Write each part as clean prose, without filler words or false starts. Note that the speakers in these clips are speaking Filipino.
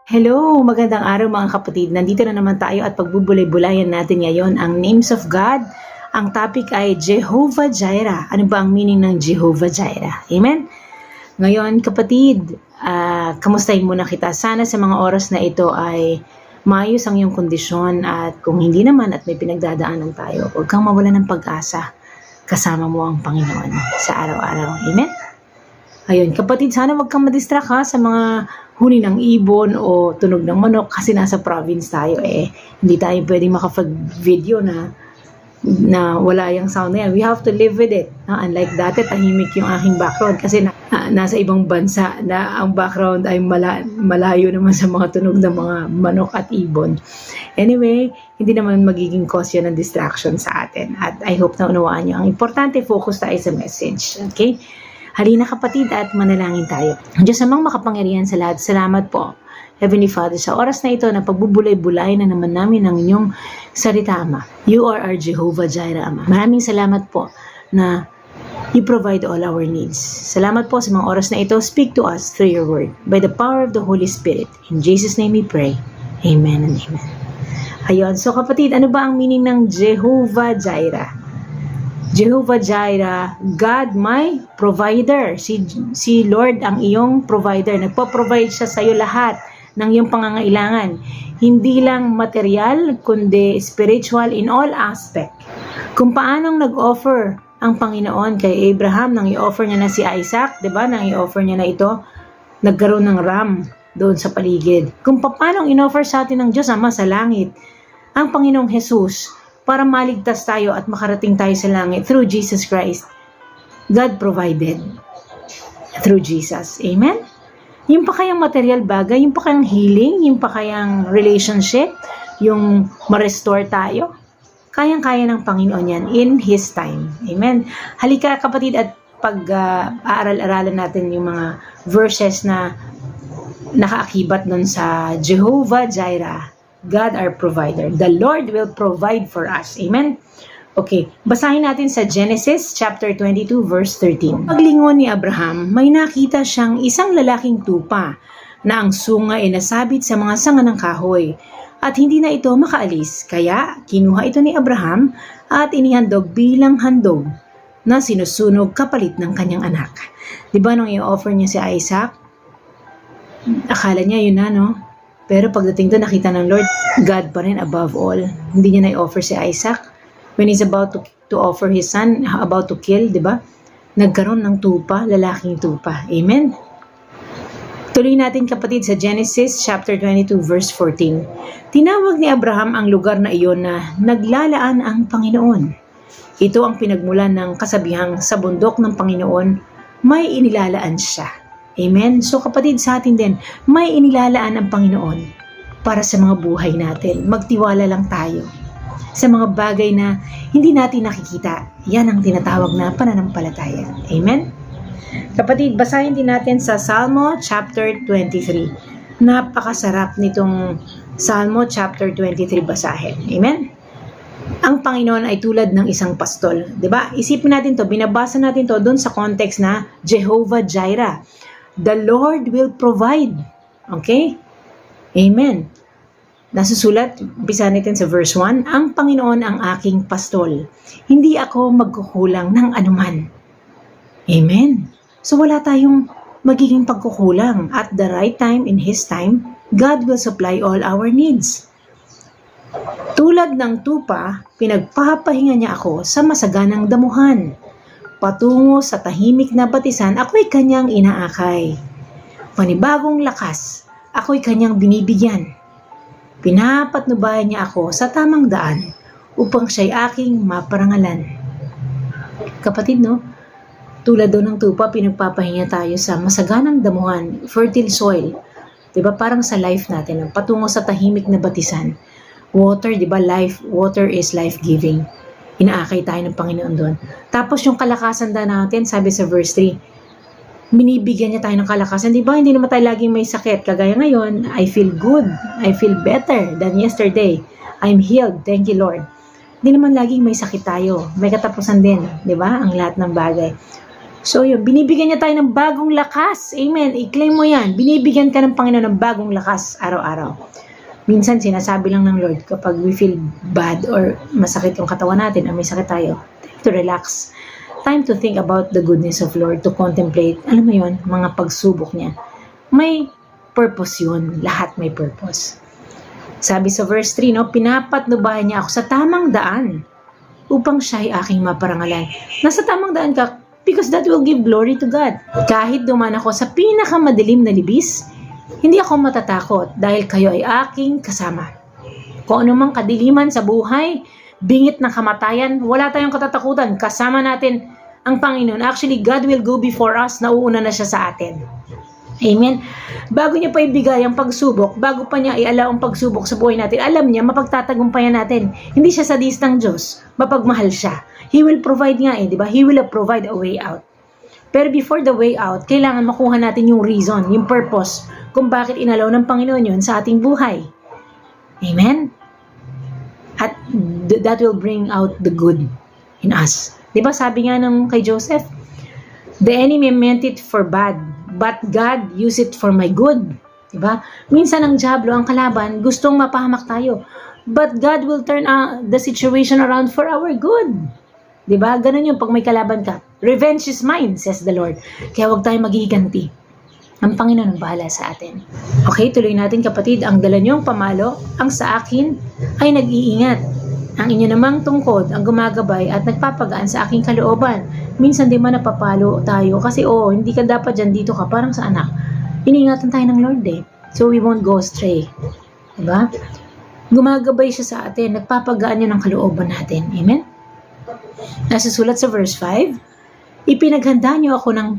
Hello, magandang araw mga kapatid. Nandito na naman tayo at pagbubulay-bulayan natin ngayon ang names of God. Ang topic ay Jehovah Jireh. Ano ba ang meaning ng Jehovah Jireh? Amen? Ngayon kapatid, kamustahin muna kita. Sana sa mga oras na ito ay maayos ang iyong kondisyon at kung hindi naman at may pinagdadaanan tayo, huwag kang mawala ng pag-asa. Kasama mo ang Panginoon sa araw-araw. Amen? Ayun, kapatid, sana wag kang madistract ha sa mga huni ng ibon o tunog ng manok kasi nasa province tayo hindi tayo pwedeng makapag-video na wala yung sound na yan. We have to live with it. No? Unlike dati, tahimik yung aking background kasi nasa ibang bansa na ang background ay malayo naman sa mga tunog ng mga manok at ibon. Anyway, hindi naman magiging cause yun ng distraction sa atin. At I hope na unawaan nyo. Ang importante, focus tayo sa message. Okay? Halina kapatid at manalangin tayo. Diyos amang makapangyarihan sa lahat, salamat po, Heavenly Father, sa oras na ito na pagbubulay-bulay na naman namin ng inyong salita, Ama. You are our Jehovah Jireh, Ama. Maraming salamat po na you provide all our needs. Salamat po sa mga oras na ito. Speak to us through your word by the power of the Holy Spirit. In Jesus' name we pray. Amen and amen. Ayun, so kapatid, ano ba ang meaning ng Jehovah Jireh? Jehovah Jireh, God my provider. Si Lord ang iyong provider. Nagpo-provide siya sa iyo lahat ng iyong pangangailangan. Hindi lang material, kundi spiritual in all aspect. Kung paanong nag-offer ang Panginoon kay Abraham, nang i-offer niya na si Isaac, 'di ba? Nang i-offer niya na ito, nagkaroon ng ram doon sa paligid. Kung paanong in-offer sa atin ng Diyos Ama sa langit, ang Panginoong Jesus, para maligtas tayo at makarating tayo sa langit through Jesus Christ. God provided through Jesus. Amen? Yung pa kayang material bagay, yung pa kayang healing, yung pa kayang relationship, yung ma-restore tayo, kayang-kaya ng Panginoon yan in His time. Amen? Halika kapatid at pag-aaral-aralan natin yung mga verses na nakaakibat nun sa Jehovah Jireh. God our provider. The Lord will provide for us. Amen? Okay, basahin natin sa Genesis chapter 22 verse 13. Paglingon ni Abraham, may nakita siyang isang lalaking tupa na ang sunga ay nasabit sa mga sanga ng kahoy at hindi na ito makaalis. Kaya kinuha ito ni Abraham at inihandog bilang handog na sinusunog kapalit ng kanyang anak. Diba nung i-offer niya si Isaac, akala niya yun na, no? Pero pagdating doon, nakita ng Lord, God pa rin above all. Hindi niya na-offer si Isaac. When he's about to offer his son, about to kill, di ba? Nagkaroon ng tupa, lalaking tupa. Amen? Tuloy natin kapatid sa Genesis chapter 22 verse 14. Tinawag ni Abraham ang lugar na iyon na naglalaan ang Panginoon. Ito ang pinagmulan ng kasabihang sa bundok ng Panginoon, may inilalaan siya. Amen? So kapatid, sa atin din, may inilalaan ang Panginoon para sa mga buhay natin. Magtiwala lang tayo sa mga bagay na hindi natin nakikita. Yan ang tinatawag na pananampalataya. Amen? Kapatid, basahin din natin sa Salmo chapter 23. Napakasarap nitong Salmo chapter 23 basahin. Amen? Ang Panginoon ay tulad ng isang pastol. 'Di ba? Isipin natin to, binabasa natin to doon sa context na Jehovah Jireh. The Lord will provide. Okay? Amen. Nasusulat, umpisa natin sa verse 1, ang Panginoon ang aking pastol. Hindi ako magkukulang ng anuman. Amen. So wala tayong magiging pagkukulang. At the right time, in His time, God will supply all our needs. Tulad ng tupa, pinagpapahinga niya ako sa masaganang damuhan. Patungo sa tahimik na batisan, ako'y kanyang inaakay. Panibagong lakas, ako'y kanyang binibigyan. Pinapatnubayan niya ako sa tamang daan upang siya'y aking maparangalan. Kapatid, no? Tulad doon ng tupa, pinagpapahinga tayo sa masaganang damuhan, fertile soil. Diba? Parang sa life natin, patungo sa tahimik na batisan. Water, diba? Water is life-giving. Inaakay tayo ng Panginoon doon. Tapos yung kalakasan natin, sabi sa verse 3, binibigyan niya tayo ng kalakasan. Diba? Hindi naman tayo laging may sakit. Kagaya ngayon, I feel good. I feel better than yesterday. I'm healed. Thank you, Lord. Hindi naman laging may sakit tayo. May katapusan din. Diba? Ang lahat ng bagay. So yun, binibigyan niya tayo ng bagong lakas. Amen. I-claim mo yan. Binibigyan ka ng Panginoon ng bagong lakas araw-araw. Minsan sinasabi lang ng Lord kapag we feel bad or masakit yung katawan natin or may sakit tayo, time to relax. Time to think about the goodness of Lord, to contemplate, alam mo yun, mga pagsubok niya. May purpose yun. Lahat may purpose. Sabi sa verse 3, no, pinapatnubahan niya ako sa tamang daan upang siya ay aking maparangalan. Nasa tamang daan ka because that will give glory to God. Kahit duman ako sa pinakamadilim na libis, hindi ako matatakot dahil kayo ay aking kasama. Kung anumang kadiliman sa buhay, bingit ng kamatayan, wala tayong katatakutan. Kasama natin ang Panginoon. Actually, God will go before us. Nauuna na siya sa atin. Amen? Bago niya pa ibigay ang pagsubok, bago pa niya i-allow ang pagsubok sa buhay natin, alam niya, mapagtatagumpayan natin. Hindi siya sadistang Diyos. Mapagmahal siya. He will provide nga di ba? He will provide a way out. Pero before the way out, kailangan makuha natin yung reason, yung purpose, kung bakit inalaw ng Panginoon yun sa ating buhay. Amen? At that will bring out the good in us. Di ba sabi nga nung kay Joseph, the enemy meant it for bad, but God used it for my good. Di ba? Minsan ang diablo, ang kalaban, gustong mapahamak tayo. But God will turn the situation around for our good. Di ba? Ganun yung pag may kalaban ka. Revenge is mine, says the Lord. Kaya huwag tayong magiganti. Ang Panginoon ang bahala sa atin. Okay, tuloy natin kapatid. Ang dala niyong pamalo, ang sa akin ay nag-iingat. Ang inyo namang tungkod ang gumagabay at nagpapagaan sa aking kalooban. Minsan di man napapalo tayo kasi hindi ka dapat dyan, dito ka, parang sa anak. Iniingatan tayo ng Lord So we won't go astray. Diba? Gumagabay siya sa atin, nagpapagaan niya ng kalooban natin. Amen? Nasa sulat sa verse 5, ipinaghanda niyo ako ng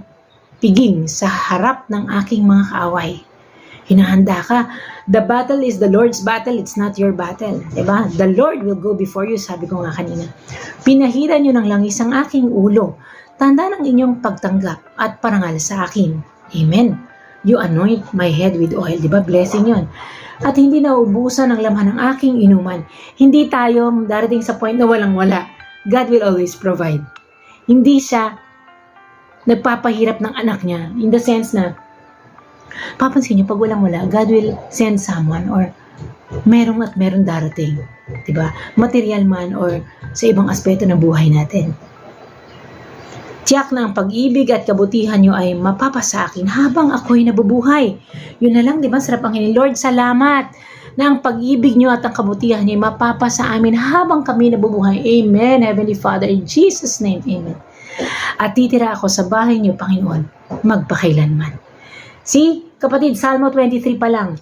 piging sa harap ng aking mga kaaway. Hinahanda ka. The battle is the Lord's battle, it's not your battle. Diba? The Lord will go before you, sabi ko nga kanina. Pinahira niyo ng langis ang aking ulo. Tanda ng inyong pagtanggap at parangal sa akin. Amen. You anoint my head with oil. Diba? Blessing yun. At hindi naubusan ng laman ng aking inuman. Hindi tayo darating sa point na walang-wala. God will always provide. Hindi siya nagpapahirap ng anak niya in the sense na papansin niyo pag walang-wala, God will send someone or merong at meron darating. Diba? Material man or sa ibang aspeto ng buhay natin. Tiyak na ang pag-ibig at kabutihan niyo ay mapapasa akin habang ako'y nabubuhay. Yun na lang, diba? Sarap ang Lord, salamat na ang pag-ibig niyo at ang kabutihan niyo ay mapapasa amin habang kami nabubuhay. Amen, Heavenly Father, in Jesus' name, amen. At titira ako sa bahay niyo, Panginoon, magpakailanman. See, kapatid, Salmo 23 pa lang,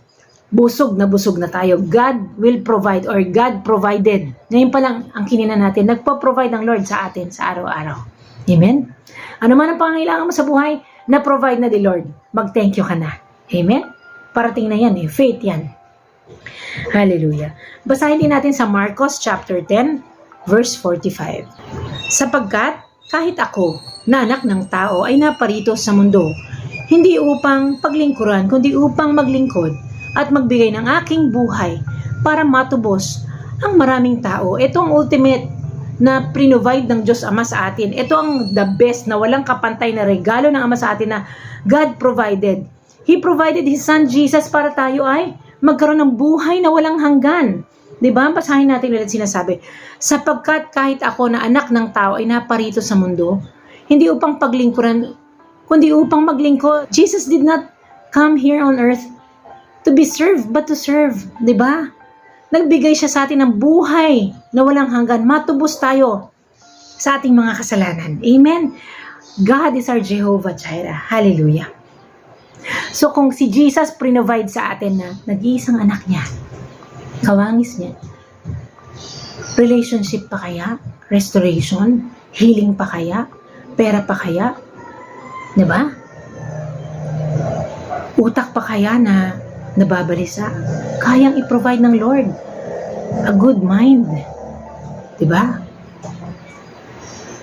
busog na tayo. God will provide or God provided. Ngayon pa lang ang kinina natin, nagpo-provide ng Lord sa atin sa araw-araw. Amen? Ano man ang pangangailangan mo sa buhay, na-provide na ni Lord. Mag-thank you ka na. Amen? Parating na yan faith yan. Hallelujah. Basahin din natin sa Marcos chapter 10, verse 45. Sapagkat kahit ako, na anak ng tao, ay naparito sa mundo, hindi upang paglingkuran, kundi upang maglingkod at magbigay ng aking buhay para matubos ang maraming tao. Ito ang ultimate na provide ng Diyos Ama sa atin. Ito ang the best na walang kapantay na regalo ng Ama sa atin na God provided. He provided His Son Jesus para tayo ay magkaroon ng buhay na walang hanggan. Diba? Basahin natin ulit sinasabi. Sapagkat kahit ako na anak ng tao ay naparito sa mundo, hindi upang paglingkuran, kundi upang maglingkod. Jesus did not come here on earth to be served, but to serve. Diba? Nagbigay siya sa atin ng buhay na walang hanggan. Matubos tayo sa ating mga kasalanan. Amen? God is our Jehovah Jireh. Hallelujah. So kung si Jesus provide sa atin na nag-iisang anak niya, kawangis niya, relationship pa kaya? Restoration? Healing pa kaya? Pera pa kaya? Diba? Utak pa kaya na nababalisa? Kayang i-provide ng Lord. A good mind. Diba?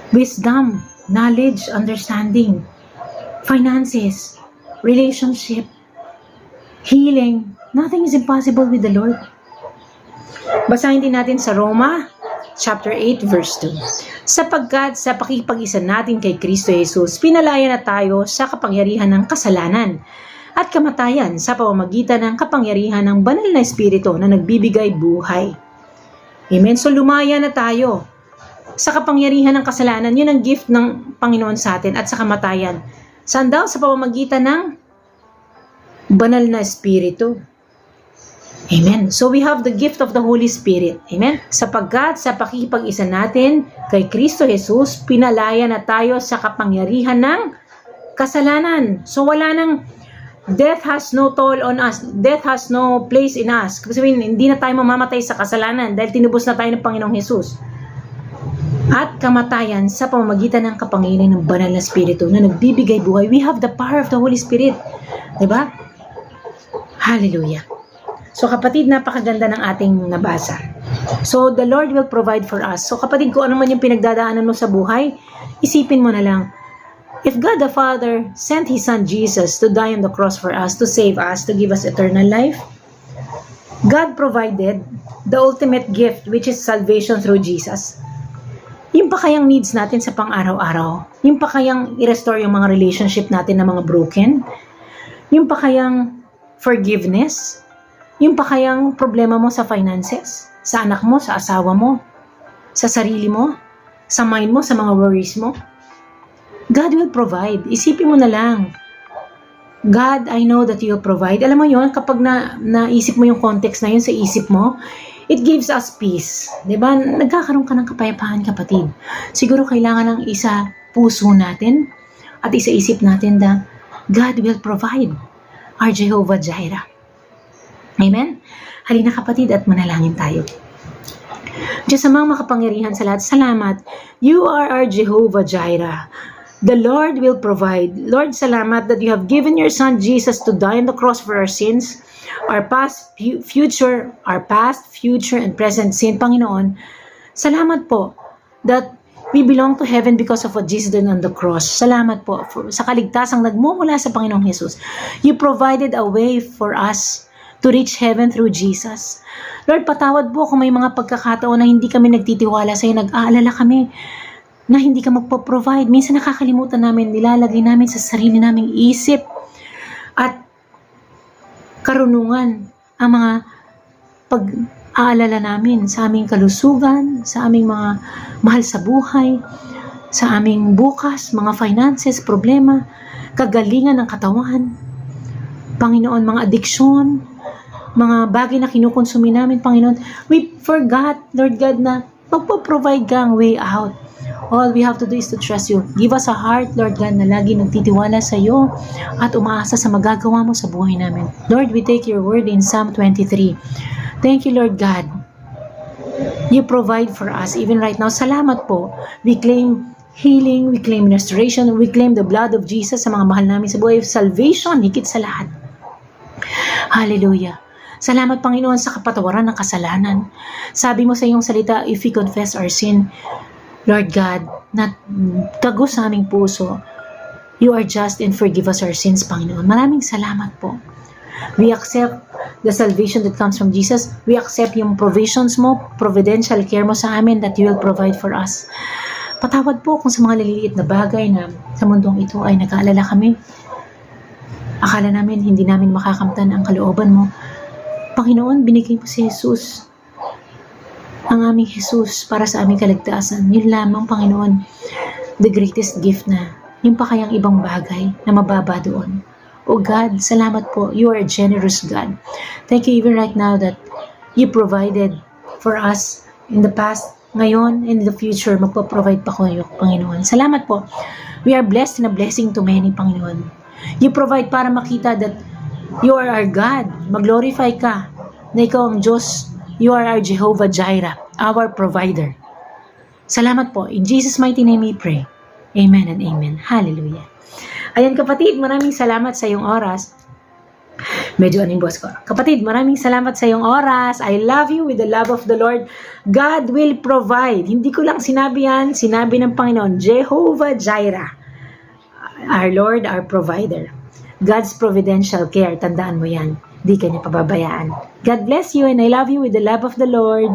Wisdom, knowledge, understanding, finances, relationship, healing. Nothing is impossible with the Lord. Basahin din natin sa Roma chapter 8, verse 2. Sapagkat sa pakikipag-isa natin kay Kristo Jesus, pinalaya na tayo sa kapangyarihan ng kasalanan at kamatayan sa pamamagitan ng kapangyarihan ng banal na Espiritu na nagbibigay buhay. Amen? So lumaya na tayo sa kapangyarihan ng kasalanan. Yun ang gift ng Panginoon sa atin at sa kamatayan. Saan daw? Sa pamamagitan ng banal na Espiritu. Amen. So we have the gift of the Holy Spirit. Amen. Sapagkat sa pakikipag-isa natin kay Kristo Jesus, pinalaya na tayo sa kapangyarihan ng kasalanan. So wala nang, death has no toll on us. Death has no place in us. Kasi hindi na tayo mamamatay sa kasalanan dahil tinubos na tayo ng Panginoong Jesus. At kamatayan sa pamamagitan ng kapangyarihan ng banal na Espiritu na nagbibigay buhay. We have the power of the Holy Spirit. Diba? Hallelujah. So kapatid, napakaganda ng ating nabasa. So the Lord will provide for us. So kapatid, kung ano man yung pinagdadaanan mo sa buhay, isipin mo na lang, if God the Father sent His Son Jesus to die on the cross for us, to save us, to give us eternal life, God provided the ultimate gift, which is salvation through Jesus. Yung pa kayang needs natin sa pang-araw-araw, yung pa kayang i-restore yung mga relationship natin na mga broken, yung pa kayang forgiveness, yung pa kayang problema mo sa finances, sa anak mo, sa asawa mo, sa sarili mo, sa mind mo, sa mga worries mo. God will provide. Isipin mo na lang. God, I know that you will provide. Alam mo yon, kapag naisip mo yung context na yun sa isip mo, it gives us peace. Diba? Nagkakaroon ka ng kapayapaan, kapatid. Siguro kailangan ng isa puso natin at isa isip natin na God will provide. Our Jehovah Jireh. Amen? Halina kapatid at manalangin tayo. Diyos amang makapangyarihan sa lahat, salamat. You are our Jehovah Jireh. The Lord will provide. Lord, salamat that you have given your Son Jesus to die on the cross for our sins, our past, future, and present sin. Panginoon, salamat po that we belong to heaven because of what Jesus did on the cross. Salamat po sa kaligtasang nagmumula sa Panginoong Jesus. You provided a way for us to reach heaven through Jesus. Lord, patawad po kung may mga pagkakataon na hindi kami nagtitiwala sa iyo, nag-aalala kami na hindi ka magpo-provide. Minsan nakakalimutan namin, nilalagay namin sa sarili naming isip at karunungan ang mga pag-aalala namin sa aming kalusugan, sa aming mga mahal sa buhay, sa aming bukas, mga finances, problema, kagalingan ng katawan, Panginoon, mga addiksyon, mga bagay na kinukonsumi namin, Panginoon. We forgot, Lord God, na magpo-provide ka ang way out. All we have to do is to trust you. Give us a heart, Lord God, na lagi nagtitiwala sa iyo at umaasa sa magagawa mo sa buhay namin. Lord, we take your word in Psalm 23. Thank you, Lord God. You provide for us even right now. Salamat po. We claim healing, we claim restoration, we claim the blood of Jesus sa mga mahal namin sa buhay. Salvation, higit sa lahat. Hallelujah. Salamat, Panginoon, sa kapatawaran ng kasalanan. Sabi mo sa iyong salita, if we confess our sin, Lord God, na tagos sa aming puso, you are just and forgive us our sins, Panginoon. Maraming salamat po. We accept the salvation that comes from Jesus. We accept yung provisions mo, providential care mo sa amin that you will provide for us. Patawad po kung sa mga liliit na bagay na sa mundong ito ay nag-aalala kami. Akala namin hindi namin makakamtan ang kalooban mo. Panginoon, binigay mo si Jesus, ang aming Jesus para sa aming kaligtasan. Yun lamang, Panginoon, the greatest gift na, yung pa kayang ibang bagay na mababa doon. Oh God, salamat po. You are a generous God. Thank you even right now that you provided for us in the past, ngayon, and in the future, magpo-provide pa kayo, Panginoon. Salamat po. We are blessed and a blessing to many, Panginoon. You provide para makita that you are our God. Mag-glorify ka na ikaw ang Diyos. You are our Jehovah Jireh, our provider. Salamat po. In Jesus' mighty name we pray. Amen and amen. Hallelujah. Ayan kapatid, maraming salamat sa iyong oras. Medyo anong boss ko. Kapatid, maraming salamat sa iyong oras. I love you with the love of the Lord. God will provide. Hindi ko lang sinabi yan, sinabi ng Panginoon, Jehovah Jireh, our Lord, our provider. God's providential care, tandaan mo yan. Di ka niya pababayaan. God bless you and I love you with the love of the Lord.